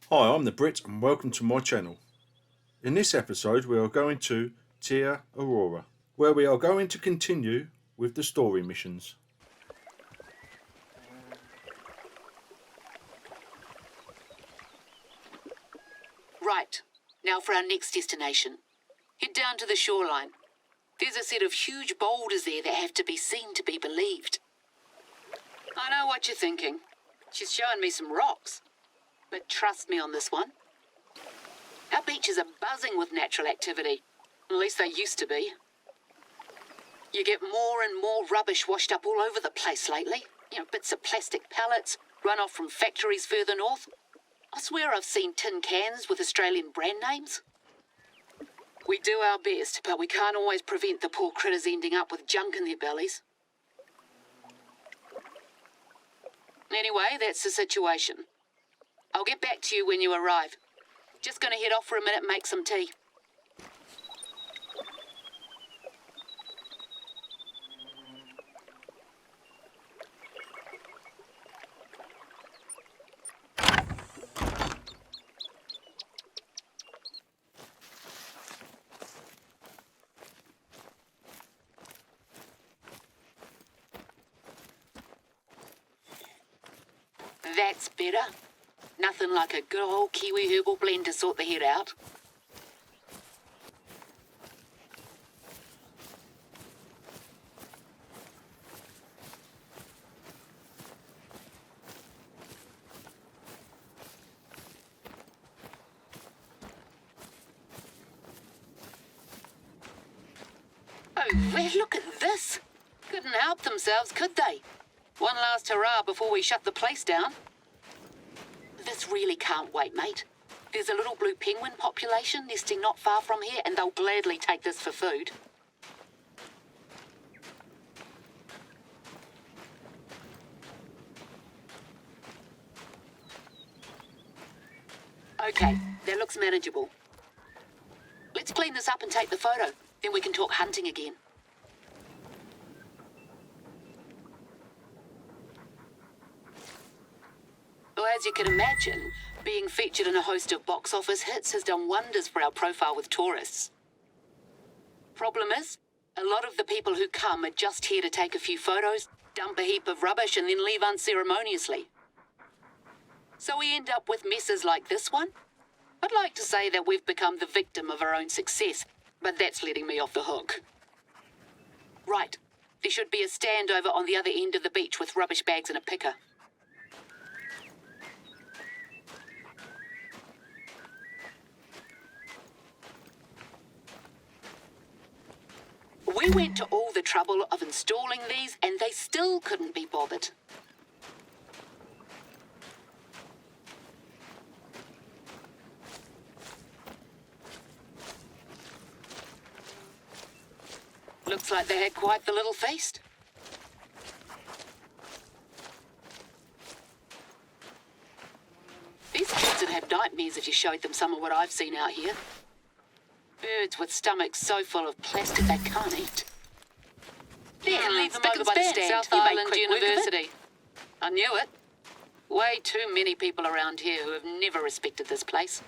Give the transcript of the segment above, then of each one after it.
Hi, I'm the BRIT and welcome to my channel. In this episode we are going to AWAROA, where we are going to continue with the story missions. Right, now for our next destination. Head down to the shoreline. There's a set of huge boulders there that have to be seen to be believed. I know what you're thinking. She's showing me some rocks. But trust me on this one. Our beaches are buzzing with natural activity. At least they used to be. You get more and more rubbish washed up all over the place lately. Bits of plastic pallets, runoff from factories further north. I swear I've seen tin cans with Australian brand names. We do our best, but we can't always prevent the poor critters ending up with junk in their bellies. Anyway, that's the situation. I'll get back to you when you arrive. Just gonna head off for a minute and make some tea. That's better. Nothing like a good old Kiwi herbal blend to sort the head out. Oh, well, look at this. Couldn't help themselves, could they? One last hurrah before we shut the place down. This really can't wait, mate. There's a little blue penguin population nesting not far from here, and they'll gladly take this for food. Okay, that looks manageable. Let's clean this up and take the photo. Then we can talk hunting again. Well, as you can imagine, being featured in a host of box office hits has done wonders for our profile with tourists. Problem is, a lot of the people who come are just here to take a few photos, dump a heap of rubbish, and then leave unceremoniously. So we end up with messes like this one. I'd like to say that we've become the victim of our own success, but that's letting me off the hook. Right, there should be a stand over on the other end of the beach with rubbish bags and a picker. We went to all the trouble of installing these, and they still couldn't be bothered. Looks like they had quite the little feast. These kids would have nightmares if you showed them some of what I've seen out here. Birds with stomachs so full of plastic they can't eat. Yeah, leave them over by the stand. South Island University. I knew it. Way too many people around here who have never respected this place.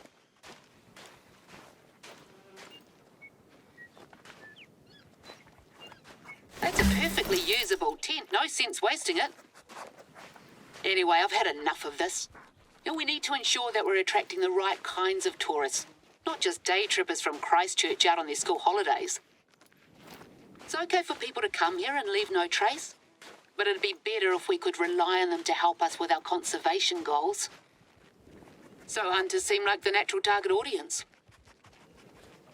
That's a perfectly usable tent. No sense wasting it. Anyway, I've had enough of this. We need to ensure that we're attracting the right kinds of tourists. Not just day trippers from Christchurch out on their school holidays. It's okay for people to come here and leave no trace, but it'd be better if we could rely on them to help us with our conservation goals. So hunters seem like the natural target audience.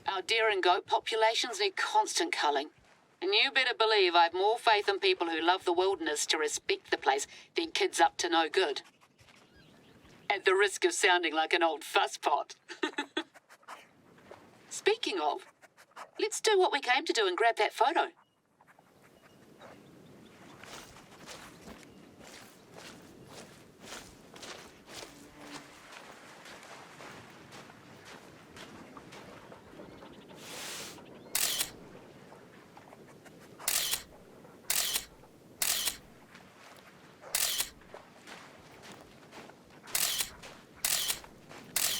Our deer and goat populations need constant culling, and you better believe I've more faith in people who love the wilderness to respect the place than kids up to no good. At the risk of sounding like an old fusspot. Speaking of, let's do what we came to do and grab that photo.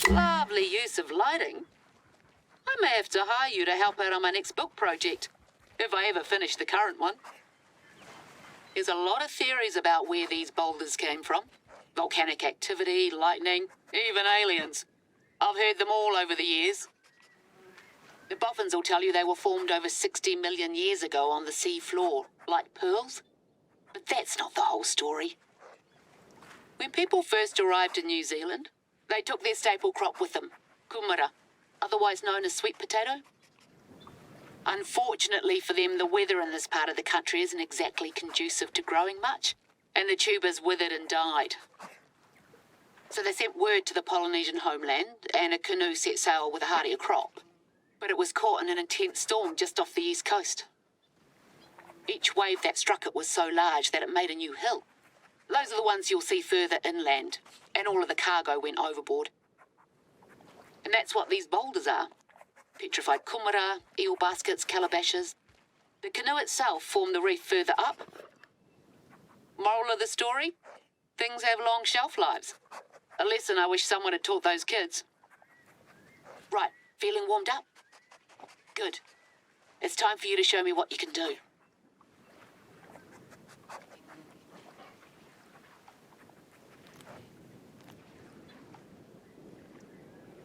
Lovely use of lighting. I may have to hire you to help out on my next book project, if I ever finish the current one. There's a lot of theories about where these boulders came from. Volcanic activity, lightning, even aliens. I've heard them all over the years. The boffins will tell you they were formed over 60 million years ago on the sea floor, like pearls. But that's not the whole story. When people first arrived in New Zealand, they took their staple crop with them, kumara, otherwise known as sweet potato. Unfortunately for them, the weather in this part of the country isn't exactly conducive to growing much, and the tubers withered and died. So they sent word to the Polynesian homeland, and a canoe set sail with a hardier crop. But it was caught in an intense storm just off the east coast. Each wave that struck it was so large that it made a new hill. Those are the ones you'll see further inland, and all of the cargo went overboard. And that's what these boulders are. Petrified kumara, eel baskets, calabashes. The canoe itself formed the reef further up. Moral of the story? Things have long shelf lives. A lesson I wish someone had taught those kids. Right, feeling warmed up? Good. It's time for you to show me what you can do.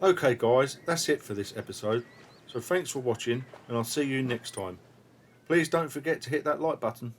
Okay guys, that's it for this episode. So thanks for watching, and I'll see you next time. Please don't forget to hit that like button.